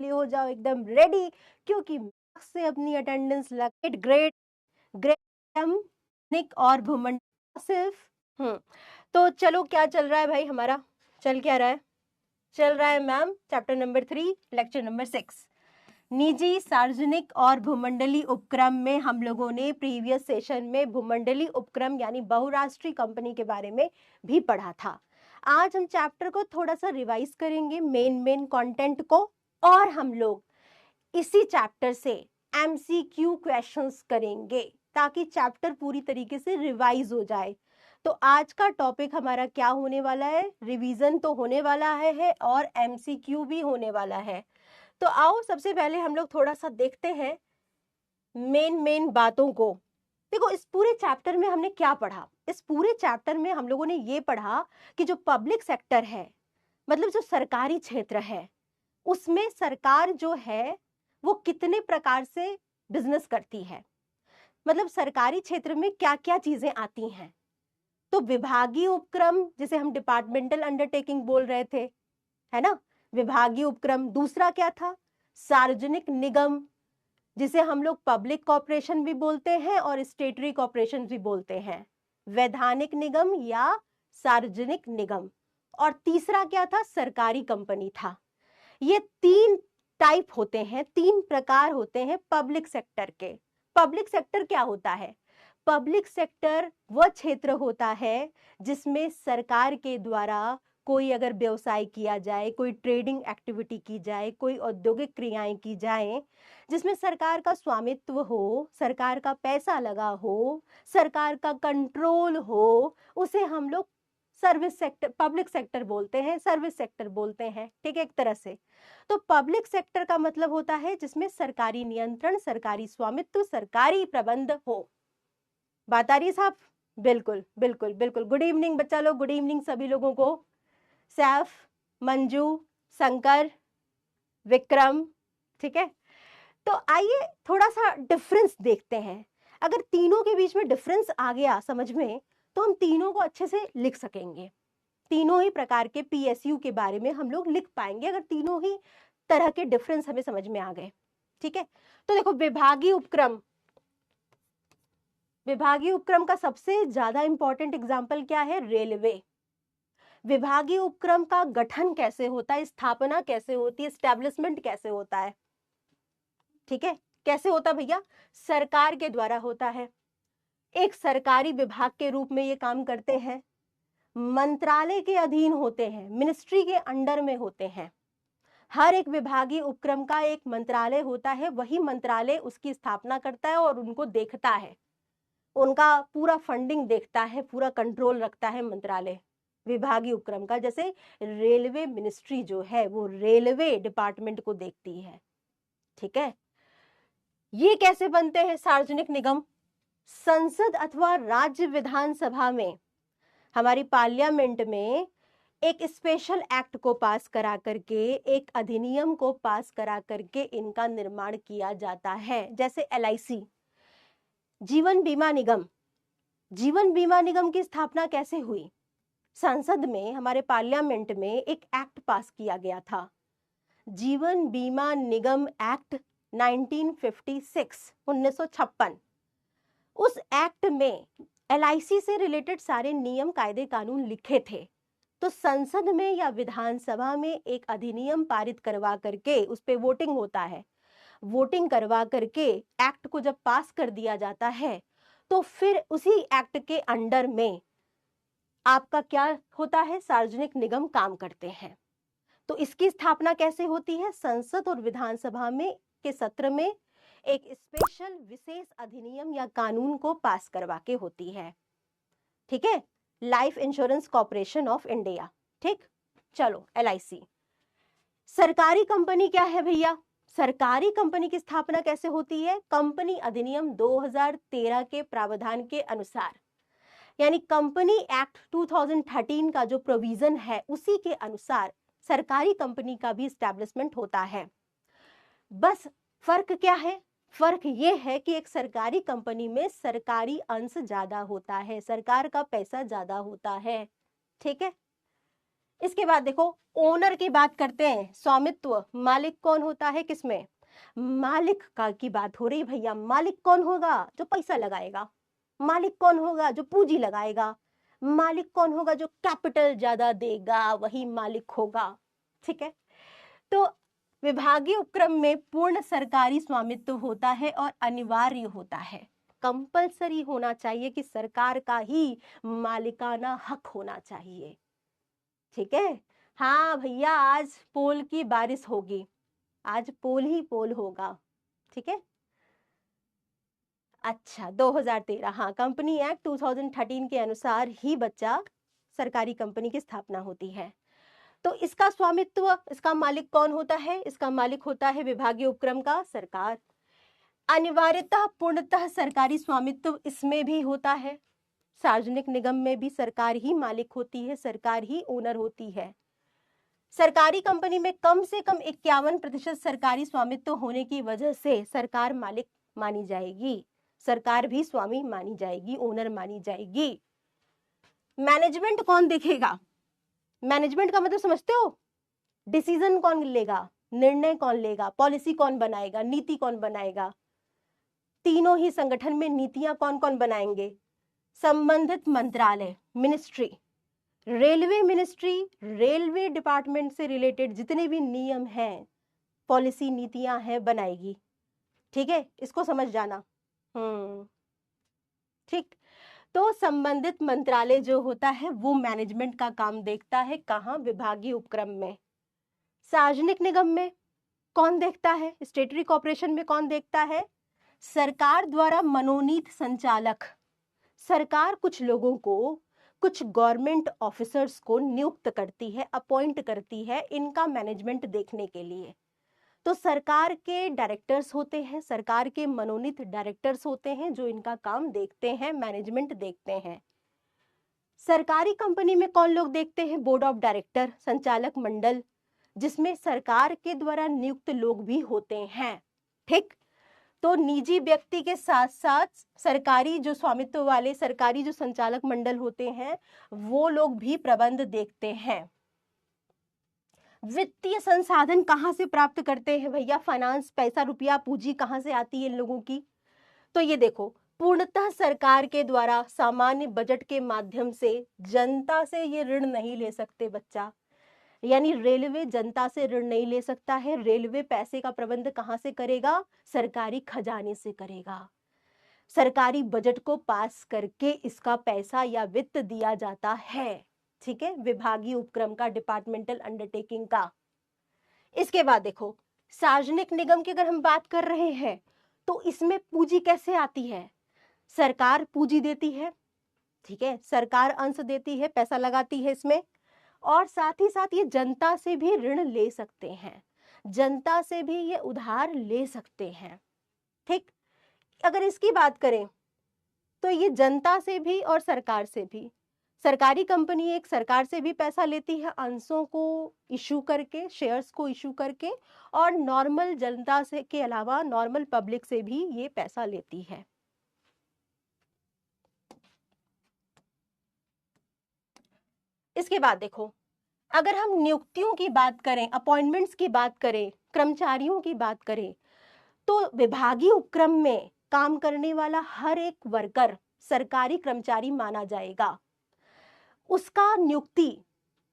लिए हो जाओ एकदम रेडी, क्योंकि मार्क्स से अपनी अटेंडेंस लगे। ग्रेट ग्रेट निक और भूमंड सिर्फ। तो चलो क्या चल रहा है भाई हमारा, चल क्या रहा है? चल रहा है ma'am chapter number 3 lecture number 6, निजी सार्वजनिक और भूमंडलीय उपक्रम में हम लोगों ने प्रीवियस सेशन में भूमंडलीय उपक्रम यानी बहुराष्ट्रीय कंपनी के बारे में भी पढ़ा था। आज हम चैप्टर को थोड़ा सा रिवाइज करेंगे, मेन कंटेंट को, और हम लोग इसी चैप्टर से एमसीक्यू क्वेश्चंस करेंगे ताकि चैप्टर पूरी तरीके से रिवाइज हो जाए। तो आज का टॉपिक हमारा क्या होने वाला है? रिवीजन तो होने वाला है और एमसीक्यू भी होने वाला है। तो आओ सबसे पहले हम लोग थोड़ा सा देखते हैं मेन बातों को। देखो इस पूरे चैप्टर में हमने क्या पढ़ा? इस पूरे चैप्टर में हम लोगों ने ये पढ़ा कि जो पब्लिक सेक्टर है, मतलब जो सरकारी क्षेत्र है, उसमें सरकार जो है वो कितने प्रकार से बिजनेस करती है, मतलब सरकारी क्षेत्र में क्या क्या चीजें आती हैं। तो विभागीय उपक्रम जिसे हम डिपार्टमेंटल अंडरटेकिंग बोल रहे थे, है ना, विभागीय उपक्रम। दूसरा क्या था? सार्वजनिक निगम, जिसे हम लोग पब्लिक कॉर्पोरेशन भी बोलते हैं और स्टेटरी कॉर्पोरेशन भी बोलते हैं, वैधानिक निगम या सार्वजनिक निगम। और तीसरा क्या था? सरकारी कंपनी था। ये 3 टाइप होते हैं, 3 प्रकार होते हैं पब्लिक सेक्टर के। पब्लिक सेक्टर क्या होता है? पब्लिक सेक्टर वह क्षेत्र होता है जिसमें सरकार के द्वारा कोई अगर व्यवसाय किया जाए, कोई ट्रेडिंग एक्टिविटी की जाए, कोई औद्योगिक क्रियाएं की जाए, जिसमें सरकार का स्वामित्व हो, सरकार का पैसा लगा हो, सरकार का कंट्रोल हो, उसे हम लोग सर्विस सेक्टर, पब्लिक सेक्टर बोलते हैं, सर्विस सेक्टर बोलते हैं। ठीक है, एक तरह से। तो पब्लिक सेक्टर का मतलब होता है जिसमें सरकारी नियंत्रण, सरकारी स्वामित्व, सरकारी प्रबंध हो। बात आ रही है साहब? बिल्कुल बिल्कुल बिल्कुल। गुड इवनिंग बच्चा लोग, गुड इवनिंग सभी लोगों को। सैफ, मंजू, शंकर, विक्रम, ठीक है। तो आइए थोड़ा सा डिफरेंस देखते हैं। अगर तीनों के बीच में डिफरेंस आ गया समझ में, तो हम तीनों को अच्छे से लिख सकेंगे। तीनों ही प्रकार के पीएसयू के बारे में हम लोग लिख पाएंगे अगर तीनों ही तरह के डिफरेंस हमें समझ में आ गए। ठीक है, तो देखो विभागीय उपक्रम, विभागीय उपक्रम का सबसे ज्यादा इंपॉर्टेंट एग्जाम्पल क्या है? रेलवे। विभागीय उपक्रम का गठन कैसे होता है, स्थापना कैसे होती है, एस्टैब्लिशमेंट कैसे होता है? ठीक है, कैसे होता है भैया? सरकार के द्वारा होता है। एक सरकारी विभाग के रूप में ये काम करते हैं, मंत्रालय के अधीन होते हैं, मिनिस्ट्री के अंडर में होते हैं। हर एक विभागीय उपक्रम का एक मंत्रालय होता है, वही मंत्रालय उसकी स्थापना करता है और उनको देखता है, उनका पूरा फंडिंग देखता है, पूरा कंट्रोल रखता है मंत्रालय विभागीय उपक्रम का। जैसे रेलवे मिनिस्ट्री जो है वो रेलवे डिपार्टमेंट को देखती है। ठीक है, ये कैसे बनते हैं सार्वजनिक निगम? संसद अथवा राज्य विधानसभा में, हमारी पार्लियामेंट में एक स्पेशल एक्ट को पास करा करके, एक अधिनियम को पास करा करके इनका निर्माण किया जाता है। जैसे एलआईसी, जीवन बीमा निगम। जीवन बीमा निगम की स्थापना कैसे हुई? संसद में, हमारे पार्लियामेंट में एक एक्ट पास किया गया था, जीवन बीमा निगम एक्ट 1956, 1956। उस एक्ट में एलआईसी से रिलेटेड सारे नियम, कायदे, कानून लिखे थे। तो संसद में या विधानसभा में एक अधिनियम पारित करवा करके उस पे वोटिंग होता है, वोटिंग करवा करके एक्ट को जब पास कर दिया जाता है, तो फिर उसी एक्ट के अंडर में आपका क्या होता है? सार्वजनिक निगम काम करते हैं। तो इसकी स्थापना कैसे होती है? संसद और विधानसभा में के सत्र में एक स्पेशल विशेष अधिनियम या कानून को पास करवा के होती है। ठीक है, life insurance corporation of India. ठीक, चलो एलआईसी। सरकारी कंपनी क्या है भैया? सरकारी कंपनी की स्थापना कैसे होती है? कंपनी अधिनियम 2013 के प्रावधान के अनुसार, यानी कंपनी एक्ट 2013 का जो प्रोविजन है उसी के अनुसार सरकारी कंपनी का भी एस्टैब्लिशमेंट होता है। बस फर्क क्या है? फर्क ये है कि एक सरकारी कंपनी में सरकारी अंश ज्यादा होता है, सरकार का पैसा ज्यादा होता है। ठीक है, इसके बाद देखो ओनर की बात करते हैं, स्वामित्व, मालिक कौन होता है किसमें, मालिक का की बात हो रही भैया। मालिक कौन होगा, जो पैसा लगाएगा। मालिक कौन होगा, जो पूंजी लगाएगा। मालिक कौन होगा, जो कैपिटल ज्यादा देगा, वही मालिक होगा। ठीक है, तो विभागीय उपक्रम में पूर्ण सरकारी स्वामित्व होता है और अनिवार्य होता है, कंपलसरी होना चाहिए कि सरकार का ही मालिकाना हक होना चाहिए। ठीक है, हाँ भैया आज पोल की बारिश होगी, आज पोल ही पोल होगा। ठीक है, अच्छा 2013, हाँ कंपनी एक्ट 2013 के अनुसार ही बच्चा सरकारी कंपनी की स्थापना होती है। तो इसका स्वामित्व, इसका मालिक कौन होता है, इसका मालिक होता है विभागीय उपक्रम का सरकार। अनिवार्यतः पूर्णतः सरकारी स्वामित्व इसमें भी होता है, सार्वजनिक निगम में भी सरकार ही मालिक होती है, सरकार ही ओनर होती है। सरकारी कंपनी में कम से कम 51% सरकारी स्वामित्व होने की वजह से सरकार मालिक मानी जाएगी, सरकार भी स्वामी मानी जाएगी, ओनर मानी जाएगी। मैनेजमेंट कौन देखेगा, मैनेजमेंट का मतलब समझते हो, डिसीजन कौन लेगा, निर्णय कौन लेगा, पॉलिसी कौन बनाएगा, नीति कौन बनाएगा, तीनों ही संगठन में नीतियां कौन कौन बनाएंगे, संबंधित मंत्रालय, ministry, railway ministry, railway department से रिलेटेड जितने भी नियम हैं, पॉलिसी नीतियां हैं, बनाएगी। ठीक है, इसको समझ जाना। ठीक, तो संबंधित मंत्रालय जो होता है वो मैनेजमेंट का काम देखता है, कहाँ, विभागीय उपक्रम में। सार्वजनिक निगम में कौन देखता है, स्टेटरी कॉर्पोरेशन में कौन देखता है, सरकार द्वारा मनोनीत संचालक। सरकार कुछ लोगों को, कुछ गवर्नमेंट ऑफिसर्स को नियुक्त करती है, अपॉइंट करती है इनका मैनेजमेंट देखने के लिए। तो सरकार के डायरेक्टर्स होते हैं, सरकार के मनोनीत डायरेक्टर्स होते हैं जो इनका काम देखते हैं, मैनेजमेंट देखते हैं। सरकारी कंपनी में कौन लोग देखते हैं, बोर्ड ऑफ डायरेक्टर, संचालक मंडल, जिसमें सरकार के द्वारा नियुक्त लोग भी होते हैं। ठीक, तो निजी व्यक्ति के साथ साथ सरकारी जो स्वामित्व वाले सरकारी जो संचालक मंडल होते हैं वो लोग भी प्रबंध देखते हैं। वित्तीय संसाधन कहाँ से प्राप्त करते हैं भैया, फाइनेंस, पैसा रुपया पूंजी कहाँ से आती है इन लोगों की, तो ये देखो पूर्णतः सरकार के द्वारा सामान्य बजट के माध्यम से जनता से ये ऋण नहीं ले सकते बच्चा, यानी रेलवे जनता से ऋण नहीं ले सकता है। रेलवे पैसे का प्रबंध कहाँ से करेगा, सरकारी खजाने से करेगा, सरकारी बजट को पास करके इसका पैसा या वित्त दिया जाता है। ठीक है, विभागीय उपक्रम का, डिपार्टमेंटल अंडरटेकिंग का। इसके बाद देखो सार्वजनिक निगम की अगर हम बात कर रहे हैं तो इसमें पूंजी कैसे आती है, सरकार पूंजी देती है। ठीक है, सरकार अंश देती है, पैसा लगाती है इसमें, और साथ ही साथ ये जनता से भी ऋण ले सकते हैं, जनता से भी ये उधार ले सकते हैं। ठीक, अगर इसकी बात करें तो ये जनता से भी और सरकार से भी, सरकारी कंपनी एक सरकार से भी पैसा लेती है अंशों को इशू करके, शेयर्स को इशू करके, और नॉर्मल जनता से के अलावा नॉर्मल पब्लिक से भी ये पैसा लेती है। इसके बाद देखो अगर हम नियुक्तियों की बात करें, अपॉइंटमेंट्स की बात करें, कर्मचारियों की बात करें, तो विभागीय उपक्रम में काम करने वाला हर एक वर्कर सरकारी कर्मचारी माना जाएगा। उसका नियुक्ति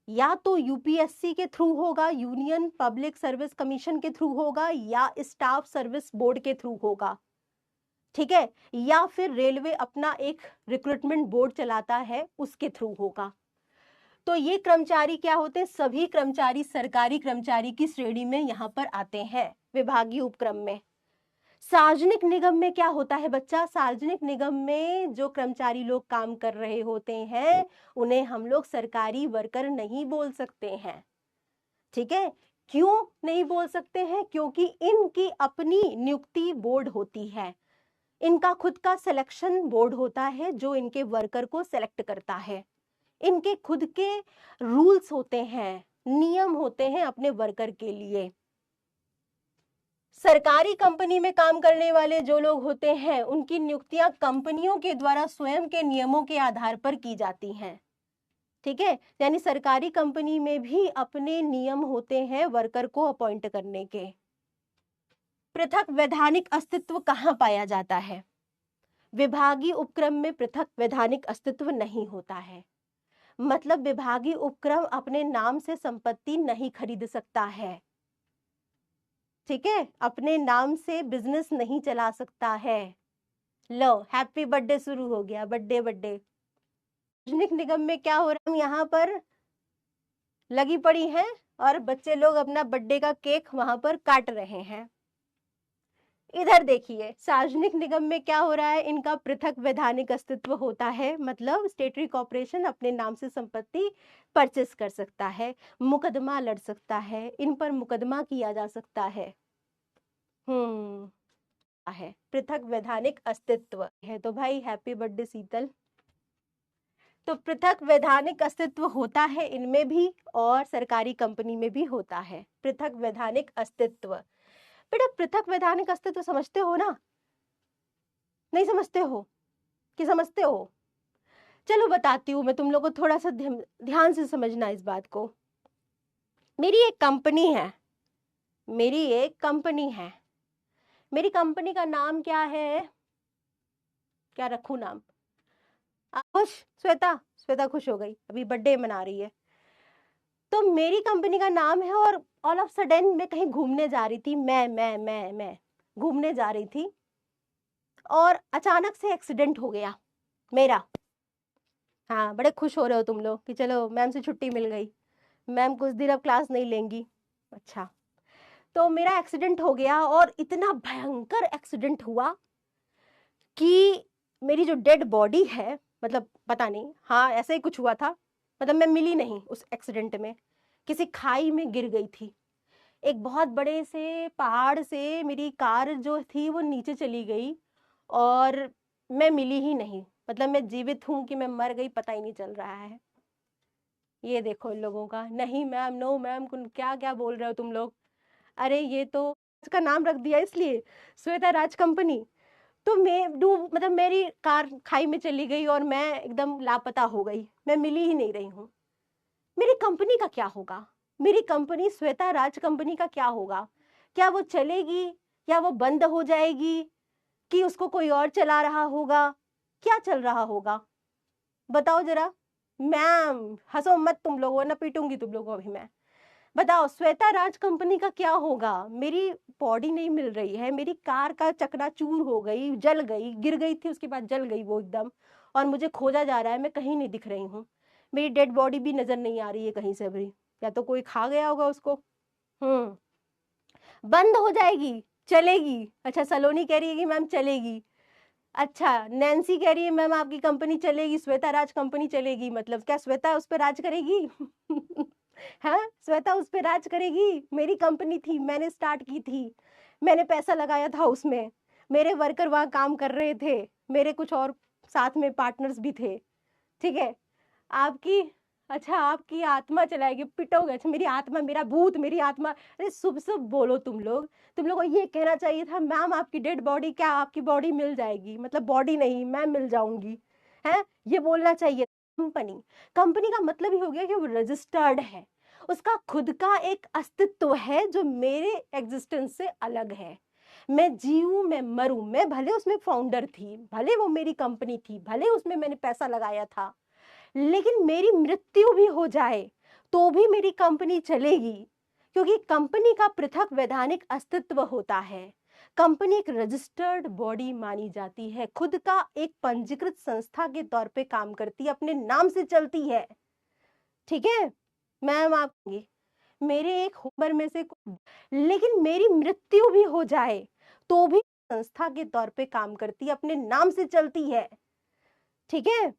या तो यूपीएससी के थ्रू होगा, यूनियन पब्लिक सर्विस कमीशन के थ्रू होगा, या स्टाफ सर्विस बोर्ड के थ्रू होगा। ठीक है, या फिर रेलवे अपना एक रिक्रूटमेंट बोर्ड चलाता है उसके थ्रू होगा। तो ये कर्मचारी क्या होते हैं, सभी कर्मचारी सरकारी कर्मचारी की श्रेणी में यहाँ पर आते हैं विभागीय उपक्रम में। सार्वजनिक निगम में क्या होता है बच्चा, सार्वजनिक निगम में जो कर्मचारी लोग काम कर रहे होते हैं उन्हें हम लोग सरकारी वर्कर नहीं बोल सकते हैं। ठीक है, क्यों नहीं बोल सकते हैं, क्योंकि इनकी अपनी नियुक्ति बोर्ड होती है, इनका खुद का सिलेक्शन बोर्ड होता है जो इनके वर्कर को सिलेक्ट करता है, इनके खुद के रूल्स होते हैं, नियम होते हैं अपने वर्कर के लिए। सरकारी कंपनी में काम करने वाले जो लोग होते हैं उनकी नियुक्तियां कंपनियों के द्वारा स्वयं के नियमों के आधार पर की जाती हैं। ठीक है, यानी सरकारी कंपनी में भी अपने नियम होते हैं वर्कर को अपॉइंट करने के। पृथक वैधानिक अस्तित्व कहाँ पाया जाता है? विभागीय उपक्रम में पृथक वैधानिक अस्तित्व नहीं होता है। मतलब विभागीय उपक्रम अपने नाम से संपत्ति नहीं खरीद सकता है, ठीक है, अपने नाम से बिजनेस नहीं चला सकता है। लो, हैप्पी बर्थडे शुरू हो गया, बर्थडे बर्थडे। सार्वजनिक निगम में क्या हो रहा है, यहाँ पर लगी पड़ी हैं और बच्चे लोग अपना बर्थडे का केक वहां पर काट रहे हैं। इधर देखिए, सार्वजनिक निगम में क्या हो रहा है, इनका पृथक वैधानिक अस्तित्व होता है। मतलब स्टेटरी कॉर्पोरेशन अपने नाम से संपत्ति परचेस कर सकता है, मुकदमा लड़ सकता है, इन पर मुकदमा किया जा सकता है। है पृथक वैधानिक अस्तित्व है। तो भाई हैप्पी बर्थडे शीतल। तो पृथक वैधानिक अस्तित्व होता है इनमें भी और सरकारी कंपनी में भी होता है पृथक वैधानिक अस्तित्व। बेटा पृथक वैधानिक अस्तित्व समझते हो ना? नहीं समझते हो कि समझते हो? चलो बताती हूँ मैं तुम लोगों को, थोड़ा सा ध्यान से समझना इस बात को। मेरी एक कंपनी है, मेरी कंपनी का नाम क्या है? क्या रखूं नाम? खुश? श्वेता खुश हो गई, अभी बर्थडे मना रही है। तो मेरी कंपनी का नाम है और ऑल ऑफ सडन मैं कहीं घूमने जा रही थी, मैं घूमने जा रही थी और अचानक से एक्सीडेंट हो गया मेरा। हाँ, बड़े खुश हो रहे हो तुम लोग कि चलो मैम से छुट्टी मिल गई, मैम कुछ दिन अब क्लास नहीं लेंगी। अच्छा, तो मेरा एक्सीडेंट हो गया और इतना भयंकर एक्सीडेंट हुआ कि मेरी जो डेड बॉडी है, मतलब पता नहीं, हाँ ऐसा ही कुछ हुआ था, मतलब मैं मिली नहीं उस एक्सीडेंट में, किसी खाई में गिर गई थी। एक बहुत बड़े से पहाड़ से मेरी कार जो थी वो नीचे चली गई और मैं मिली ही नहीं। मतलब मैं जीवित हूं कि मैं मर गई पता ही नहीं चल रहा है। ये देखो इन लोगों का, नहीं मैम, नो मैम, क्या क्या बोल रहे हो तुम लोग? अरे ये तो इसका नाम रख दिया इसलिए, श्वेता राज कंपनी। तो मैं डूब, मतलब मेरी कार खाई में चली गई और मैं एकदम लापता हो गई, मैं मिली ही नहीं रही हूँ। मेरी कंपनी का क्या होगा? मेरी कंपनी श्वेता राज कंपनी का क्या होगा? क्या वो चलेगी या वो बंद हो जाएगी कि उसको कोई और चला रहा होगा? क्या चल रहा होगा बताओ जरा। मैम हंसो मत तुम लोग, वरना पीटूंगी तुम लोगों को अभी मैं। बताओ श्वेता राज कंपनी का क्या होगा? मेरी बॉडी नहीं मिल रही है, मेरी कार का चकनाचूर हो गई, जल गई, गिर गई थी उसके बाद जल गई वो एकदम, और मुझे खोजा जा रहा है, मैं कहीं नहीं दिख रही हूँ, मेरी डेड बॉडी भी नजर नहीं आ रही है कहीं से भी, या तो कोई खा गया होगा उसको। बंद हो जाएगी, चलेगी? अच्छा, सलोनी कह रही है कि मैम चलेगी। अच्छा, नैन्सी कह रही है मैम आपकी कंपनी चलेगी, श्वेता राज कंपनी चलेगी। मतलब क्या श्वेता उस पर राज करेगी? हाँ, श्वेता उस पर राज करेगी? मेरी कंपनी थी, मैंने स्टार्ट की थी, मैंने पैसा लगाया था उसमें, मेरे वर्कर वहां काम कर रहे थे, मेरे कुछ और साथ में पार्टनर्स भी थे, ठीक है? आपकी, अच्छा आपकी आत्मा चलाएगी, पिटोगे? अच्छा मेरी आत्मा, मेरा भूत, मेरी आत्मा? अरे शुभ शुभ बोलो तुम लोग। तुम लोगों को ये कहना चाहिए था मैम आपकी डेड बॉडी, क्या आपकी बॉडी मिल जाएगी? मतलब बॉडी नहीं, मैं मिल जाऊंगी, है ये बोलना चाहिए। कंपनी का मतलब ही हो गया कि वो रजिस्टर्ड है, उसका खुद का एक अस्तित्व है जो मेरे एग्जिस्टेंस से अलग है। मैं जीऊं मैं मरूं, मैं भले उसमें फाउंडर थी, भले वो मेरी कंपनी थी, भले उसमें मैंने पैसा लगाया था, लेकिन मेरी मृत्यु भी हो जाए तो भी मेरी कंपनी चलेगी, क्योंकि कंपनी का पृथक वैधानिक अस्तित्व होता है। कंपनी एक रजिस्टर्ड बॉडी मानी जाती है, खुद का एक पंजीकृत संस्था के तौर पे काम करती है, अपने नाम से चलती है, ठीक है मैम? आप मेरे एक उम्र में से, लेकिन मेरी मृत्यु भी हो जाए तो भी संस्था के तौर पे काम करती है, अपने नाम से चलती है, ठीक है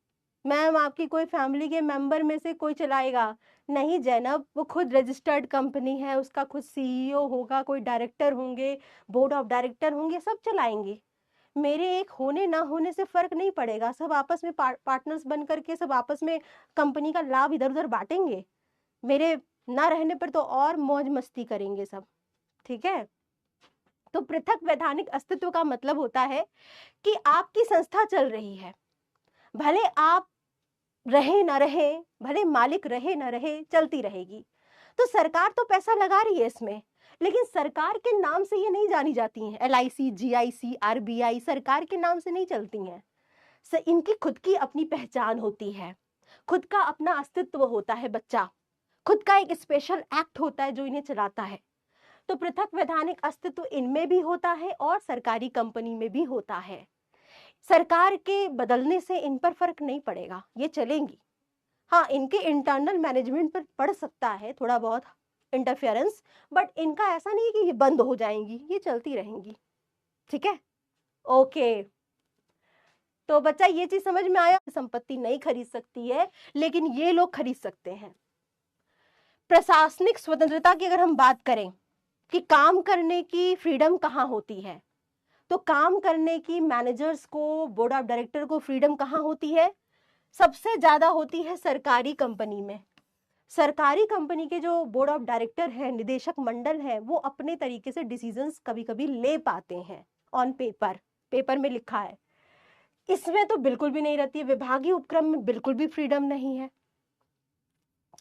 मैम? आपकी कोई फैमिली के मेंबर में से कोई चलाएगा? नहीं जैनब, वो खुद रजिस्टर्ड कंपनी है, उसका खुद सीईओ होगा, कोई डायरेक्टर होंगे, बोर्ड ऑफ डायरेक्टर होंगे, सब चलाएंगे। मेरे एक होने ना होने से फर्क नहीं पड़ेगा, सब आपस में पार्टनर्स बन करके सब आपस में कंपनी का लाभ इधर उधर बांटेंगे, मेरे ना रहने पर तो और मौज मस्ती करेंगे सब, ठीक है? तो पृथक वैधानिक अस्तित्व का मतलब होता है कि आपकी संस्था चल रही है, भले आप रहे ना रहे, भले मालिक रहे ना रहे, चलती रहेगी। तो सरकार तो पैसा लगा रही है इसमें, लेकिन सरकार के नाम से ये नहीं जानी जाती हैं। LIC, GIC, RBI सरकार के नाम से नहीं चलती हैं। इनकी खुद की अपनी पहचान होती है, खुद का अपना अस्तित्व होता है बच्चा, खुद का एक स्पेशल एक्ट होता है जो इन्हें चलाता है। तो पृथक वैधानिक अस्तित्व इनमें भी होता है और सरकारी कंपनी में भी होता है। सरकार के बदलने से इन पर फर्क नहीं पड़ेगा, ये चलेंगी। हाँ, इनके इंटरनल मैनेजमेंट पर पड़ सकता है थोड़ा बहुत इंटरफेरेंस, बट इनका ऐसा नहीं है कि ये बंद हो जाएंगी, ये चलती रहेंगी। ठीक है, ओके। तो बच्चा ये चीज समझ में आया, संपत्ति नहीं खरीद सकती है, लेकिन ये लोग खरीद सकते हैं। प्रशासनिक स्वतंत्रता की अगर हम बात करें कि काम करने की फ्रीडम कहाँ होती है, तो काम करने की मैनेजर्स को, बोर्ड ऑफ डायरेक्टर को फ्रीडम कहाँ होती है? सबसे ज्यादा होती है सरकारी कंपनी में। सरकारी कंपनी के जो बोर्ड ऑफ डायरेक्टर है, निदेशक मंडल है, वो अपने तरीके से डिसीजंस कभी कभी ले पाते हैं ऑन पेपर, पेपर में लिखा है। इसमें तो बिल्कुल भी नहीं रहती है, विभागीय उपक्रम में बिल्कुल भी फ्रीडम नहीं है।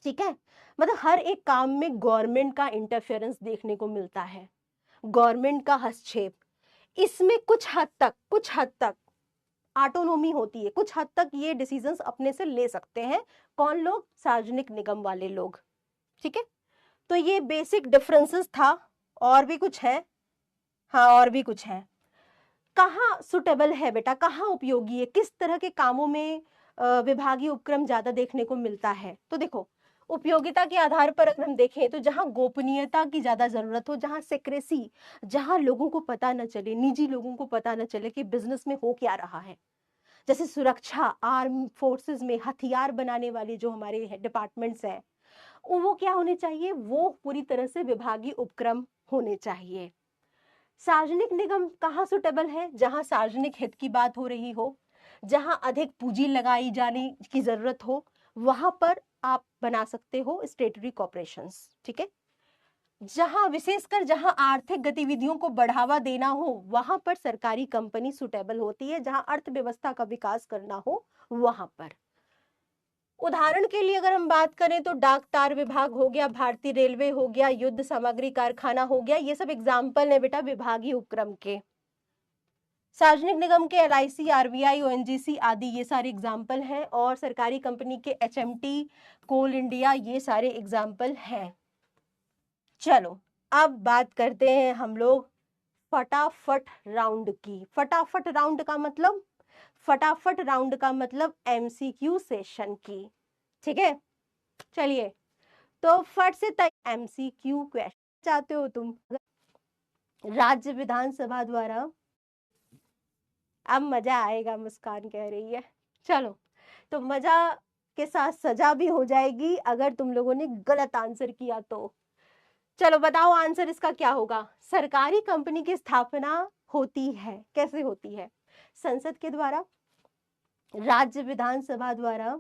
ठीक है, मतलब हर एक काम में गवर्नमेंट का इंटरफेरेंस देखने को मिलता है, गवर्नमेंट का हस्तक्षेप। इसमें कुछ हद तक ऑटोनोमी होती है, कुछ हद तक ये डिसीजंस अपने से ले सकते हैं। कौन लोग? सार्वजनिक निगम वाले लोग। ठीक है, तो ये बेसिक डिफरेंसेस था। और भी कुछ है? हाँ, और भी कुछ है। कहाँ सुटेबल है बेटा, कहाँ उपयोगी है, किस तरह के कामों में विभागीय उपक्रम ज्यादा देखने को मिलता है? तो देखो, उपयोगिता के आधार पर अगर हम देखें तो जहां गोपनीयता की ज्यादा जरूरत हो, जहां सेक्रेसी, जहां लोगों को पता न चले, निजी लोगों को पता न चले कि बिजनेस में हो क्या रहा है, जैसे सुरक्षा, आर्म फोर्सेस में हथियार बनाने वाले जो हमारे डिपार्टमेंट्स हैं, वो क्या होने चाहिए? वो पूरी तरह से विभागीय उपक्रम होने चाहिए। सार्वजनिक निगम कहाँ सुटेबल है? जहां सार्वजनिक हित की बात हो रही हो, जहां अधिक पूंजी लगाई जाने की जरूरत हो, वहां पर आप बना सकते हो स्टेटरी कॉर्पोरेशंस। ठीक है, जहां विशेषकर जहां आर्थिक गतिविधियों को बढ़ावा देना हो, वहां पर सरकारी कंपनी सुटेबल होती है। जहां अर्थव्यवस्था का विकास करना हो, वहां पर। उदाहरण के लिए अगर हम बात करें तो डाक तार विभाग हो गया, भारतीय रेलवे हो गया, युद्ध सामग्री कारखाना हो गया, ये सब एग्जाम्पल है बेटा विभागीय उपक्रम के। सार्वजनिक निगम के LIC, RBI, ONGC आदि ये सारे एग्जाम्पल हैं, और सरकारी कंपनी के HMT, कोल इंडिया, ये सारे एग्जाम्पल हैं। चलो अब बात करते हैं हम लोग फटाफट राउंड की। फटाफट राउंड का मतलब, फटाफट राउंड का मतलब MCQ सेशन की। ठीक है, चलिए तो फट से तक MCQ क्वेश्चन चाहते हो तुम राज्य विधानसभा द्वारा? अब मजा आएगा, मुस्कान कह रही है। चलो, तो मजा के साथ सजा भी हो जाएगी अगर तुम लोगों ने गलत आंसर किया तो। चलो बताओ आंसर इसका क्या होगा? सरकारी कंपनी की स्थापना होती है, कैसे होती है? संसद के द्वारा, राज्य विधानसभा द्वारा,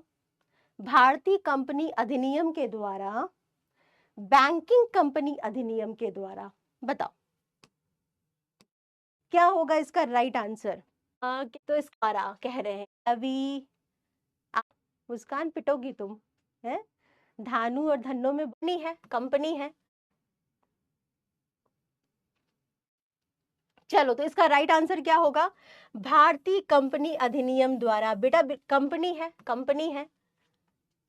भारतीय कंपनी अधिनियम के द्वारा, बैंकिंग कंपनी अधिनियम के द्वारा। बताओ क्या होगा इसका राइट आंसर? तो इस द्वारा कह रहे हैं। अभी मुस्कान पिटोगी तुम, है? धानु और धन्नो में बनी है, कंपनी है। चलो, तो इसका राइट आंसर क्या होगा? भारतीय कंपनी अधिनियम द्वारा। बेटा कंपनी है, कंपनी है,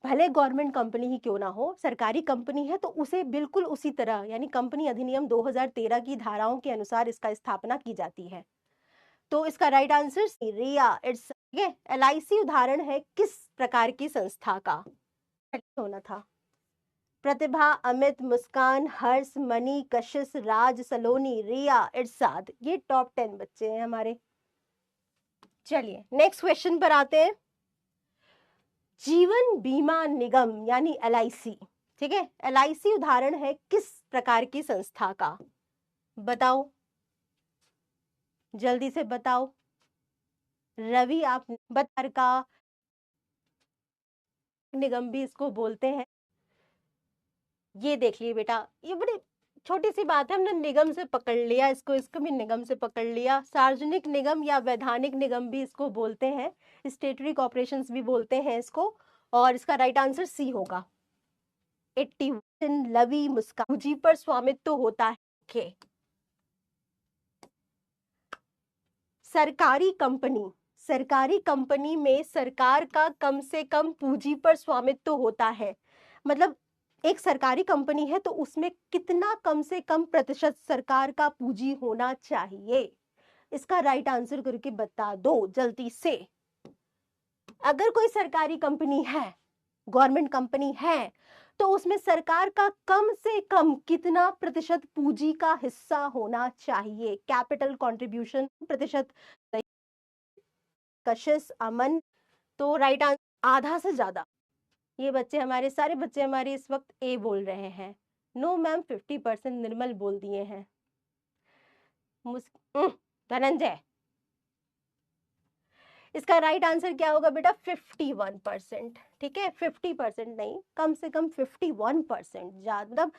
भले गवर्नमेंट कंपनी ही क्यों ना हो, सरकारी कंपनी है तो उसे बिल्कुल उसी तरह, यानी कंपनी अधिनियम 2013 की धाराओं के अनुसार इसका स्थापना की जाती है। तो इसका राइट आंसर रिया। इट्स LIC उदाहरण है किस प्रकार की संस्था का होना था? प्रतिभा, अमित, मुस्कान, हर्ष, मनी, कशिश, राज, सलोनी, रिया, इरशाद, ये टॉप 10 बच्चे हैं हमारे। चलिए नेक्स्ट क्वेश्चन पर आते हैं। जीवन बीमा निगम यानी LIC, ठीक है, LIC उदाहरण है किस प्रकार की संस्था का? बताओ, जल्दी से बताओ। रवि आप बता का निगम भी इसको बोलते हैं। ये देख लिए बेटा, ये बड़ी छोटी सी बात है, हमने निगम से पकड़ लिया इसको, इसको भी निगम से पकड़ लिया। सार्वजनिक निगम या वैधानिक निगम भी इसको बोलते हैं, स्टेटरी कॉर्पोरेशंस भी बोलते हैं इसको, और इसका राइट आंसर सी होगा। 81 लवी मुस्कान पूंजी पर स्वामित्व होता है के। सरकारी कंपनी में सरकार का कम से कम पूंजी पर स्वामित्व होता है। मतलब एक सरकारी कंपनी है तो उसमें कितना कम से कम प्रतिशत सरकार का पूंजी होना चाहिए? इसका राइट आंसर करके बता दो जल्दी से। अगर कोई सरकारी कंपनी है, गवर्नमेंट कंपनी है, तो उसमें सरकार का कम से कम कितना प्रतिशत पूंजी का हिस्सा होना चाहिए? कैपिटल कंट्रीब्यूशन प्रतिशत। कशिश, अमन, तो राइट आंसर आधा से ज्यादा। ये बच्चे हमारे, सारे बच्चे हमारे इस वक्त ए बोल रहे हैं। नो मैम 50% निर्मल बोल दिए हैं। धनंजय, इसका राइट आंसर क्या होगा बेटा? 51%। ठीक है, 50% नहीं, कम से कम 51%, मतलब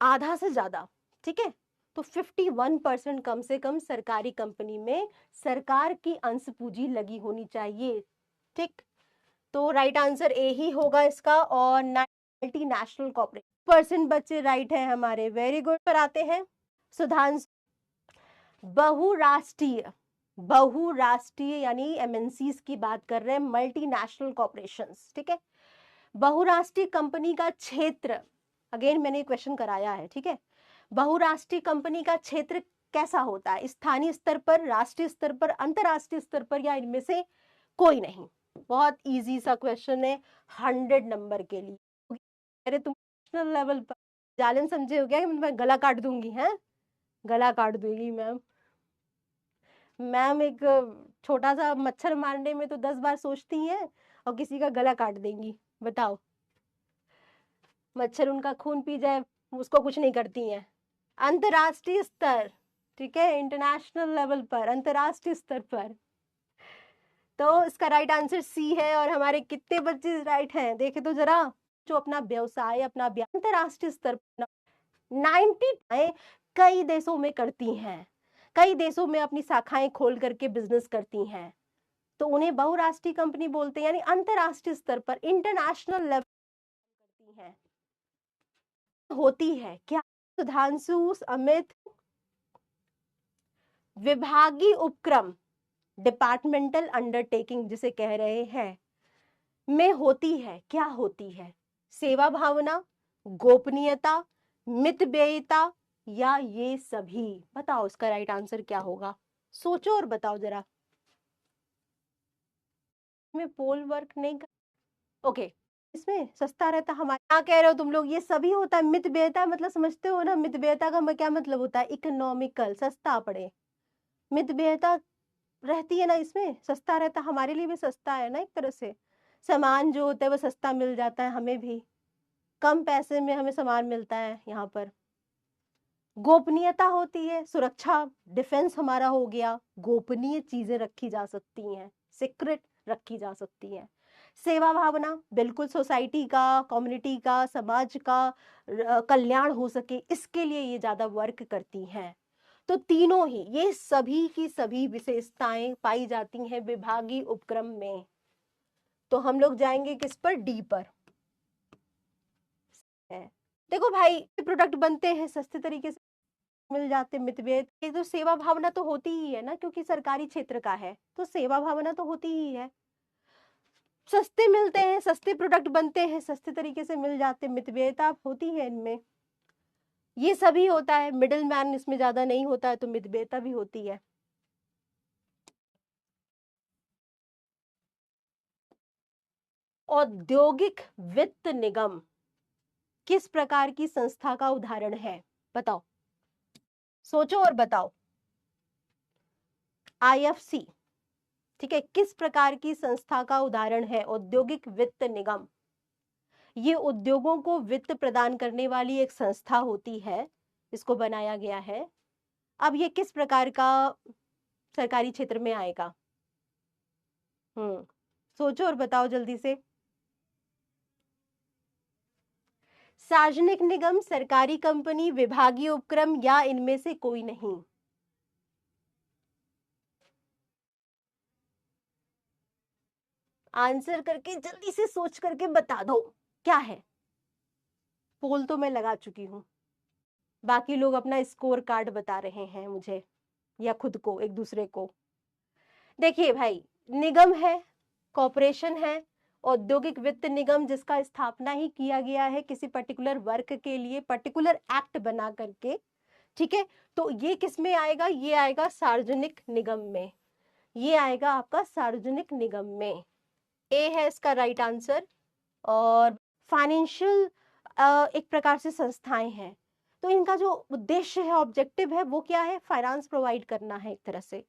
आधा से ज्यादा। ठीक है, तो 51% कम से कम सरकारी कंपनी में सरकार की अंश पूंजी लगी होनी चाहिए। ठीक, तो राइट आंसर ए ही होगा इसका। और मल्टीनेशनल कॉर्पोरेशन % बच्चे राइट है हमारे, वेरी गुड। पर आते हैं सुधांशु। बहुराष्ट्रीय यानी एमएनसीज की बात कर रहे हैं, मल्टीनेशनल कॉर्पोरेशंस। ठीक है, बहुराष्ट्रीय कंपनी का क्षेत्र, अगेन मैंने क्वेश्चन कराया है। ठीक है, बहुराष्ट्रीय कंपनी का क्षेत्र कैसा होता है? स्थानीय स्तर पर, राष्ट्रीय स्तर पर, अंतरराष्ट्रीय स्तर पर, या इनमें से कोई नहीं? बहुत इजी सा क्वेश्चन है 100 नंबर के लिए। अरे तुम नेशनल लेवल पर जालन समझे हो क्या कि मैं गला काट दूंगी? हैं, गला काट दूंगी मैम। मैम एक छोटा सा मच्छर मारने में तो 10 बार सोचती हैं और किसी का गला काट देंगी। बताओ, मच्छर उनका खून पी जाए उसको कुछ नहीं करती हैं। अंतरराष्ट्रीय स्तर, ठीक है, इंटरनेशनल लेवल पर, अंतरराष्ट्रीय स्तर पर। तो इसका राइट आंसर सी है। और हमारे कितने बच्चे राइट हैं देखे तो जरा, जो अपना व्यवसाय, अपना अंतरराष्ट्रीय स्तर पर 90 कई देशों में करती हैं, कई देशों में अपनी शाखाएं खोल करके बिजनेस करती हैं, तो उन्हें बहुराष्ट्रीय कंपनी बोलते हैं, यानी अंतरराष्ट्रीय स्तर पर, इंटरनेशनल लेवल करती हैं। होती है क्या? सुधांशु, अमित, विभागीय उपक्रम, डिपार्टमेंटल अंडरटेकिंग जिसे कह रहे हैं, में होती है, क्या होती है? सेवा भावना, गोपनीयता, मितव्ययिता, या ये सभी? बताओ इसका राइट आंसर क्या होगा? सोचो और बताओ जरा। में पोल वर्क नहीं कर, ओके, इसमें सस्ता रहता हमारे। क्या कह रहे हो तुम लोग? ये सभी होता है। मितव्ययिता मतलब समझते हो ना? मितव्ययिता का क्या मतलब होता है? इकोनॉमिकल, सस्ता पड़े। मितव्ययिता रहती है ना इसमें, सस्ता रहता, हमारे लिए भी सस्ता है ना एक तरह से। सामान जो होता है वो सस्ता मिल जाता है, हमें भी कम पैसे में हमें सामान मिलता है यहाँ पर। गोपनीयता होती है, सुरक्षा, डिफेंस हमारा हो गया, गोपनीय चीजें रखी जा सकती हैं, सीक्रेट रखी जा सकती हैं। सेवा भावना, बिल्कुल सोसाइटी का, कम्युनिटी का, समाज का कल्याण हो सके, इसके लिए ये ज्यादा वर्क करती हैं। तो तीनों ही, ये सभी की सभी विशेषताएं पाई जाती हैं विभागीय उपक्रम में। तो हम लोग जाएंगे किस पर? डी पर। देखो भाई, प्रोडक्ट बनते हैं सस्ते तरीके से मिल जाते, मितव्यय। ये तो सेवा भावना तो होती ही है ना, क्योंकि सरकारी क्षेत्र का है तो सेवा भावना तो होती ही है। सस्ते मिलते हैं, सस्ते प्रोडक्ट बनते हैं, सस्ते तरीके से मिल जाते, मितव्ययिता होती है इनमें। ये सभी होता है, मिडिल मैन इसमें ज्यादा नहीं होता है, तो मितव्ययिता भी होती है। औद्योगिक वित्त निगम किस प्रकार की संस्था का उदाहरण है? बताओ, सोचो और बताओ। आईएफसी, ठीक है, किस प्रकार की संस्था का उदाहरण है औद्योगिक वित्त निगम? ये उद्योगों को वित्त प्रदान करने वाली एक संस्था होती है, इसको बनाया गया है। अब ये किस प्रकार का सरकारी क्षेत्र में आएगा? सोचो और बताओ जल्दी से। सार्वजनिक निगम, सरकारी कंपनी, विभागीय उपक्रम, या इनमें से कोई नहीं? आंसर करके जल्दी से सोच करके बता दो क्या है। पोल तो मैं लगा चुकी हूँ, बाकी लोग अपना स्कोर कार्ड बता रहे हैं मुझे या खुद को एक दूसरे को। देखिए भाई, निगम है, कॉरपोरेशन है, औद्योगिक वित्त निगम, जिसका स्थापना ही किया गया है किसी पर्टिकुलर वर्क के लिए, पर्टिकुलर एक्ट बना करके, ठीक है। तो ये किस में आएगा, ये आएगा सार्वजनिक निगम में, ये आएगा आपका सार्वजनिक निगम में। ए है इसका राइट आंसर। और फाइनेंशियल एक प्रकार से संस्थाएं हैं, तो इनका जो उद्देश्य है, ऑब्जेक्टिव है, वो क्या है, फाइनेंस प्रोवाइड करना है एक तरह से।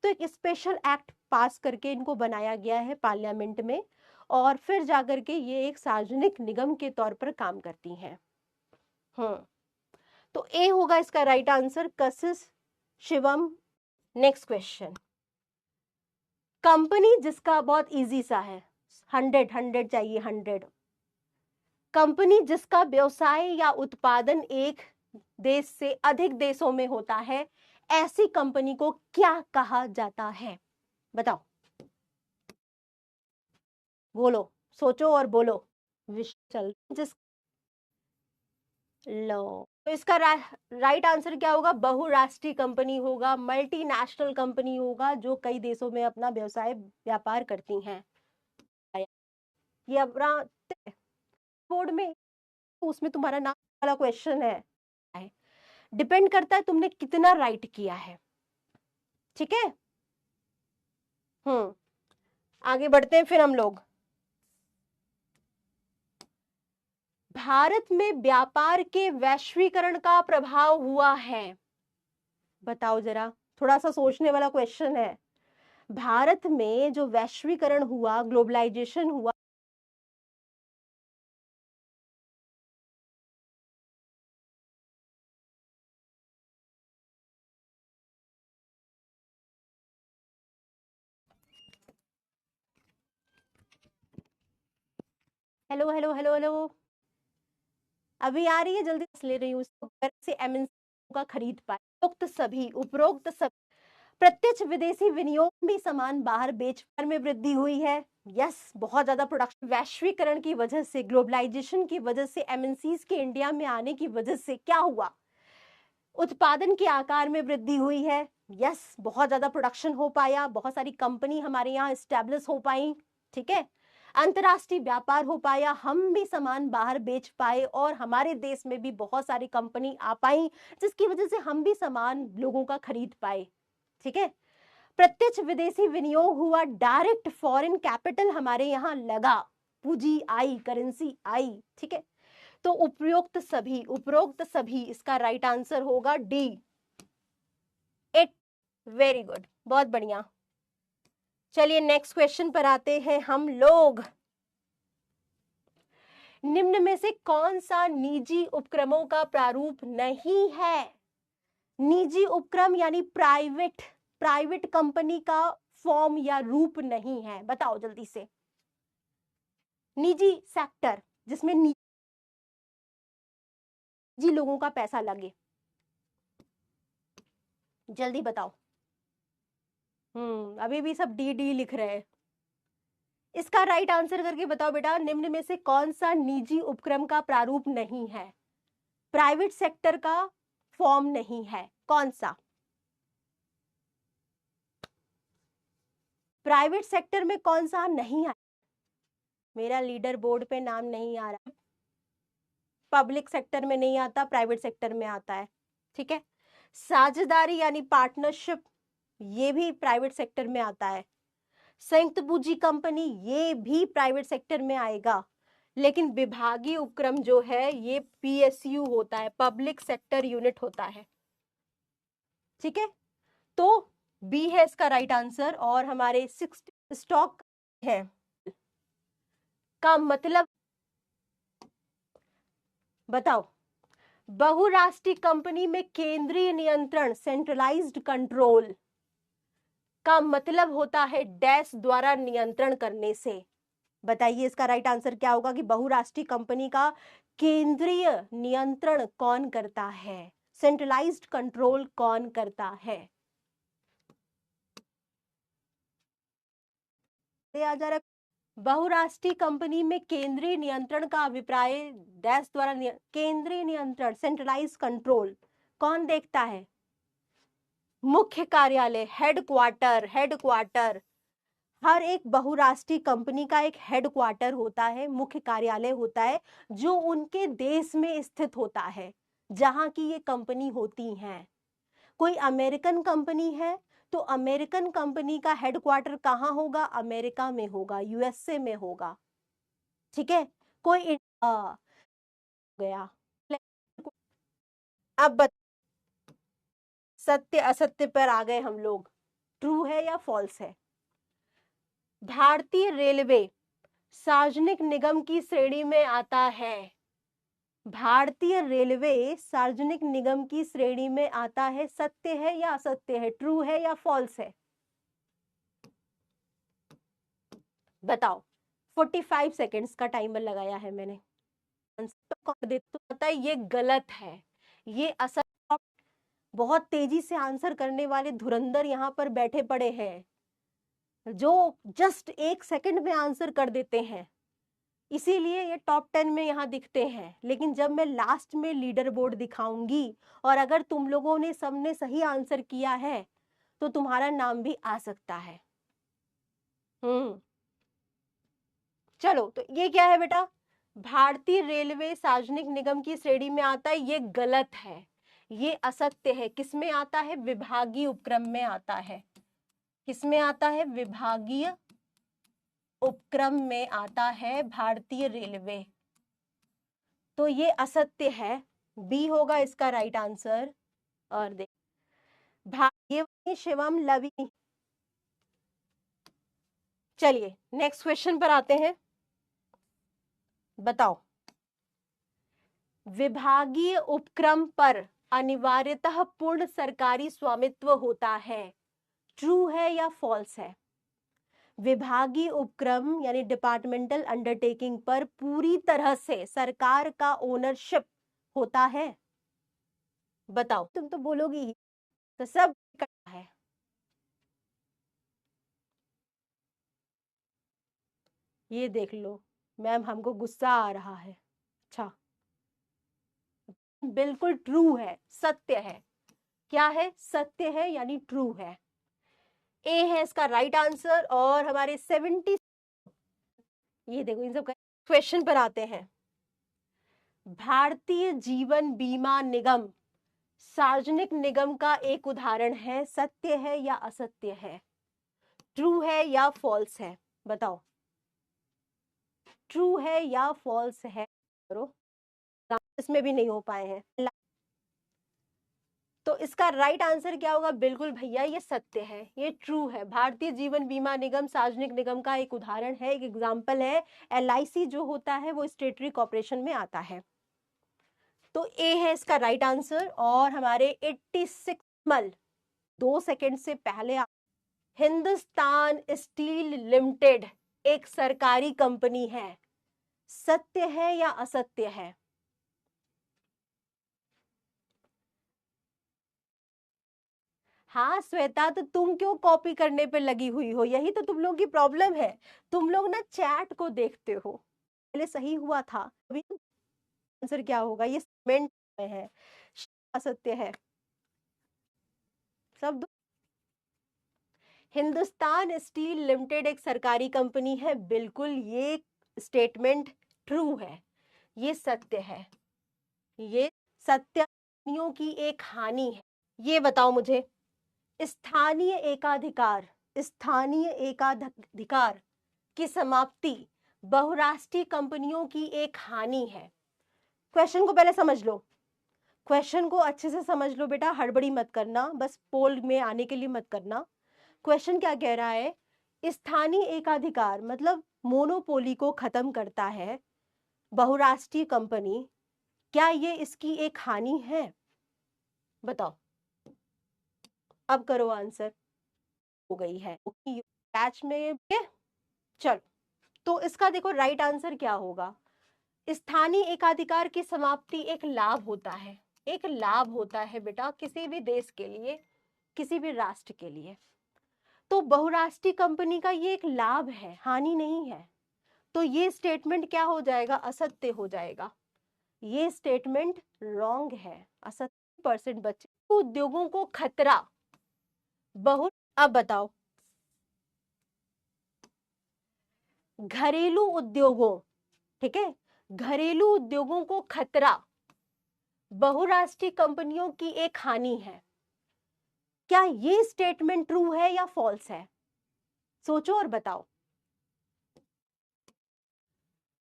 तो एक स्पेशल एक्ट पास करके इनको बनाया गया है पार्लियामेंट में, और फिर जाकर के ये एक सार्वजनिक निगम के तौर पर काम करती हैं। तो ए होगा इसका राइट आंसर, कशिश शिवम। नेक्स्ट क्वेश्चन, कंपनी जिसका बहुत इजी सा है, 100 चाहिए 100। कंपनी जिसका व्यवसाय या उत्पादन एक देश से अधिक देशों में होता है, ऐसी कंपनी को क्या कहा जाता है, बताओ, बोलो, सोचो और बोलो। चल जिस लो, तो इसका राइट आंसर क्या होगा, बहुराष्ट्रीय कंपनी होगा, मल्टीनेशनल कंपनी होगा, जो कई देशों में अपना व्यवसाय व्यापार करती हैं। ये अपना बोर्ड में, उसमें तुम्हारा नाम वाला क्वेश्चन है, डिपेंड करता है तुमने कितना राइट किया है, ठीक है। आगे बढ़ते हैं फिर हम लोग। भारत में व्यापार के वैश्वीकरण का प्रभाव हुआ है, बताओ जरा, थोड़ा सा सोचने वाला क्वेश्चन है। भारत में जो वैश्वीकरण हुआ, ग्लोबलाइजेशन हुआ, हेलो हेलो हेलो हेलो, अभी आ रही है, जल्दी ले रही हूँ इसको, घर से एमएनसी का खरीद पाए। उपरोक्त सभी प्रत्यक्ष विदेशी विनियोग भी सामान बाहर बेचने में वृद्धि हुई है। यस, बहुत ज्यादा प्रोडक्शन, वैश्वीकरण की वजह से, ग्लोबलाइजेशन की वजह से, एमएनसीज के इंडिया में आने की वजह से क्या हुआ, उत्पादन के आकार में वृद्धि हुई है। यस, बहुत ज्यादा प्रोडक्शन हो पाया, बहुत सारी कंपनी हमारे यहाँ स्टैब्लिश हो पाई, ठीक है, अंतरराष्ट्रीय व्यापार हो पाया, हम भी सामान बाहर बेच पाए, और हमारे देश में भी बहुत सारी कंपनी आ पाई, जिसकी वजह से हम भी सामान लोगों का खरीद पाए, ठीक है। प्रत्यक्ष विदेशी विनियोग हुआ, डायरेक्ट फॉरेन कैपिटल हमारे यहाँ लगा, पूंजी आई, करेंसी आई, ठीक है। तो उपरोक्त सभी इसका राइट आंसर होगा डी, इट। वेरी गुड, बहुत बढ़िया। चलिए नेक्स्ट क्वेश्चन पर आते हैं हम लोग। निम्न में से कौन सा निजी उपक्रमों का प्रारूप नहीं है, निजी उपक्रम यानी प्राइवेट कंपनी का फॉर्म या रूप नहीं है, बताओ जल्दी से। निजी सेक्टर जिसमें निजी लोगों का पैसा लगे, जल्दी बताओ। अभी भी सब डी डी लिख रहे हैं। इसका राइट आंसर करके बताओ बेटा, निम्न में से कौन सा निजी उपक्रम का प्रारूप नहीं है, प्राइवेट सेक्टर का फॉर्म नहीं है, कौन सा, प्राइवेट सेक्टर में कौन सा नहीं है, मेरा लीडर बोर्ड पे नाम नहीं आ रहा, पब्लिक सेक्टर में नहीं आता, प्राइवेट सेक्टर में आता है, ठीक है। साझेदारी यानी पार्टनरशिप, ये भी प्राइवेट सेक्टर में आता है। संयुक्त पूंजी कंपनी, ये भी प्राइवेट सेक्टर में आएगा, लेकिन विभागीय उपक्रम जो है ये पीएसयू होता है, पब्लिक सेक्टर यूनिट होता है, ठीक है। तो बी है इसका राइट आंसर। और हमारे 60 स्टॉक है का मतलब बताओ, बहुराष्ट्रीय कंपनी में केंद्रीय नियंत्रण, सेंट्रलाइज्ड कंट्रोल का मतलब होता है डैश द्वारा नियंत्रण करने से। बताइए इसका राइट आंसर क्या होगा कि बहुराष्ट्रीय कंपनी का केंद्रीय नियंत्रण कौन करता है, सेंट्रलाइज्ड कंट्रोल कौन करता है। आ जा रहा, बहुराष्ट्रीय कंपनी में केंद्रीय नियंत्रण का अभिप्राय डैश द्वारा केंद्रीय नियंत्रण, सेंट्रलाइज कंट्रोल कौन देखता है? मुख्य कार्यालय, हेडक्वार्टर। हेडक्वार्टर, हर एक बहुराष्ट्रीय कंपनी का एक हेडक्वार्टर होता है, मुख्य कार्यालय होता है, जो उनके देश में स्थित होता है, जहां की ये कंपनी होती हैं। कोई अमेरिकन कंपनी है तो अमेरिकन कंपनी का हेडक्वार्टर कहाँ होगा? अमेरिका में होगा, यूएसए में होगा। ठीक है, कोई गया। अब सत्य असत्य पर आ गए हम लोग, ट्रू है या फॉल्स है? भारतीय रेलवे सार्वजनिक निगम की श्रेणी में आता है। भारतीय रेलवे सार्वजनिक निगम की श्रेणी में आता है, सत्य है या असत्य है? ट्रू है या फॉल्स है? बताओ। 45 सेकेंड्स का टाइमर लगाया है मैंने। तो पता है ये गलत है, ये असल। बहुत तेजी से आंसर करने वाले धुरंधर यहाँ पर बैठे पड़े हैं, जो जस्ट 1 सेकंड में आंसर कर देते हैं, इसीलिए ये टॉप 10 में यहाँ दिखते हैं। लेकिन जब मैं लास्ट में लीडर बोर्ड दिखाऊंगी और अगर तुम लोगों ने सबने सही आंसर किया है तो तुम्हारा नाम भी आ सकता है। चलो, तो ये क्या है बेटा? भारतीय रेलवे सार्वजनिक निगम की श्रेणी में आता है, ये गलत है, ये असत्य है। किसमें आता है? विभागीय उपक्रम में आता है। किसमें आता है? विभागीय उपक्रम में आता है भारतीय रेलवे। तो ये असत्य है, बी होगा इसका राइट आंसर। और देख, भाग्यवती शिवम लवी। चलिए नेक्स्ट क्वेश्चन पर आते हैं। बताओ, विभागीय उपक्रम पर अनिवार्यतः पूर्ण सरकारी स्वामित्व होता है, ट्रू है या फॉल्स है? विभागीय उपक्रम यानी डिपार्टमेंटल अंडरटेकिंग पर पूरी तरह से सरकार का ओनरशिप होता है। बताओ, तुम तो बोलोगी ही, तो सब करता है। ये देख लो मैम, हमको गुस्सा आ रहा है। अच्छा, बिल्कुल ट्रू है, सत्य है। क्या है? सत्य है, यानी ट्रू है। ए है इसका राइट आंसर। और हमारे 70, ये देखो, इन सब क्वेश्चन पर आते हैं। भारतीय जीवन बीमा निगम सार्वजनिक निगम का एक उदाहरण है, सत्य है या असत्य है? ट्रू है या फॉल्स है? बताओ, ट्रू है या फॉल्स है? करो, इसमें भी नहीं हो पाए हैं। तो इसका राइट आंसर क्या होगा? बिल्कुल भैया, ये सत्य है, ये ट्रू है। भारतीय जीवन बीमा निगम सार्वजनिक निगम का एक उदाहरण है, एक एग्जाम्पल है। LIC जो होता है वो स्टेटरी कॉर्पोरेशन में आता है। तो ए है इसका राइट आंसर। और हमारे 86 मल 2 सेकेंड से पहले हिंदुस्तान स्टील लिमिटेड एक सरकारी कंपनी है, सत्य है या असत्य है? हाँ श्वेता, तो तुम क्यों कॉपी करने पे लगी हुई हो? यही तो तुम लोग की प्रॉब्लम है, तुम लोग ना चैट को देखते हो। पहले सही हुआ था, अभी आंसर क्या होगा? ये सीमेंट में है, असत्य है। सब हिंदुस्तान स्टील लिमिटेड एक सरकारी कंपनी है, बिल्कुल ये स्टेटमेंट ट्रू है, ये सत्य है, ये सत्यों की एक हानि है। ये बताओ मुझे, स्थानीय एकाधिकार, स्थानीय एकाधिकार की समाप्ति बहुराष्ट्रीय कंपनियों की एक हानि है। क्वेश्चन को पहले समझ लो, क्वेश्चन को अच्छे से समझ लो बेटा, हड़बड़ी मत करना, बस पोल में आने के लिए मत करना। क्वेश्चन क्या कह रहा है? स्थानीय एकाधिकार मतलब मोनोपोली को खत्म करता है बहुराष्ट्रीय कंपनी, क्या ये इसकी एक हानि है? बताओ, अब करो आंसर। हो गई है बैच में। चलो, तो इसका देखो राइट आंसर क्या होगा? स्थानीय एकाधिकार की समाप्ति एक लाभ होता है, एक लाभ होता है बेटा किसी भी देश के लिए, किसी भी राष्ट्र के लिए। तो बहुराष्ट्रीय कंपनी का ये एक लाभ है, हानि नहीं है। तो ये स्टेटमेंट क्या हो जाएगा, असत्य हो जाएगा। ये स्टेटमेंट रॉन्ग है, असत्य। परसेंट बच्चे उद्योगों को खतरा बहुत। अब बताओ, घरेलू उद्योगों, ठीक है, घरेलू उद्योगों को खतरा बहुराष्ट्रीय कंपनियों की एक हानि है। क्या ये स्टेटमेंट ट्रू है या फॉल्स है? सोचो और बताओ।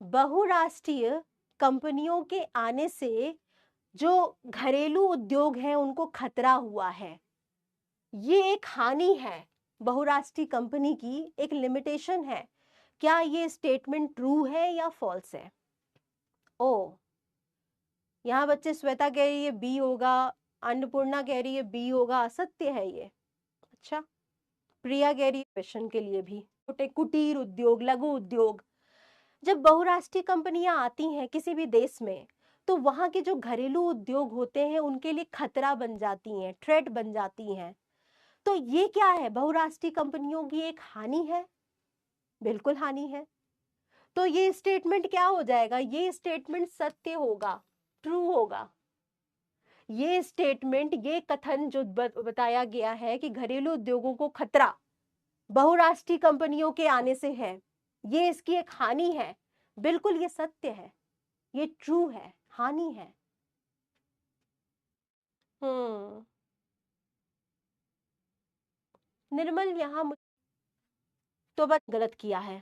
बहुराष्ट्रीय कंपनियों के आने से जो घरेलू उद्योग हैं उनको खतरा हुआ है, ये एक हानि है, बहुराष्ट्रीय कंपनी की एक लिमिटेशन है। क्या ये स्टेटमेंट ट्रू है या फॉल्स है? ओ, यहाँ बच्चे श्वेता कह रही है बी होगा, अन्नपूर्णा कह रही है बी होगा, असत्य है ये। अच्छा, प्रिया कह रही है क्वेश्चन के लिए भी, छोटे कुटीर उद्योग, लघु उद्योग। जब बहुराष्ट्रीय कंपनियां आती हैं किसी भी देश में, तो वहां के जो घरेलू उद्योग होते हैं उनके लिए खतरा बन जाती हैं, थ्रेट बन जाती हैं। तो ये क्या है, बहुराष्ट्रीय कंपनियों की एक हानि है, बिल्कुल हानि है। तो ये स्टेटमेंट क्या हो जाएगा, ये स्टेटमेंट सत्य होगा, ट्रू होगा। ये स्टेटमेंट, ये कथन जो बताया गया है कि घरेलू उद्योगों को खतरा बहुराष्ट्रीय कंपनियों के आने से है, ये इसकी एक हानि है, बिल्कुल ये सत्य है, ये ट्रू है, हानि है। निर्मल यहाँ तो बस गलत किया है,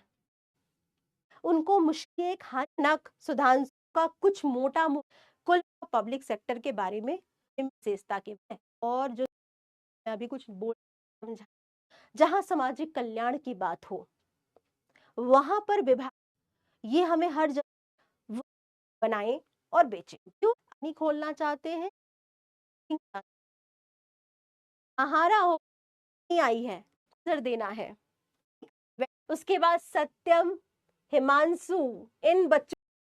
उनको मुश्किल एक हानिक सुधांशु का कुछ मोटा कुल पब्लिक सेक्टर के बारे में विशेषता के और जो अभी कुछ बोल समझा, जहां सामाजिक कल्याण की बात हो वहां पर विभाग ये हमें हर जगह बनाए और बेचे। क्यों नहीं खोलना चाहते हैं, आहारा हो नहीं आई है, उत्तर देना है। उसके बाद सत्यम, हिमांशु, इन बच्चों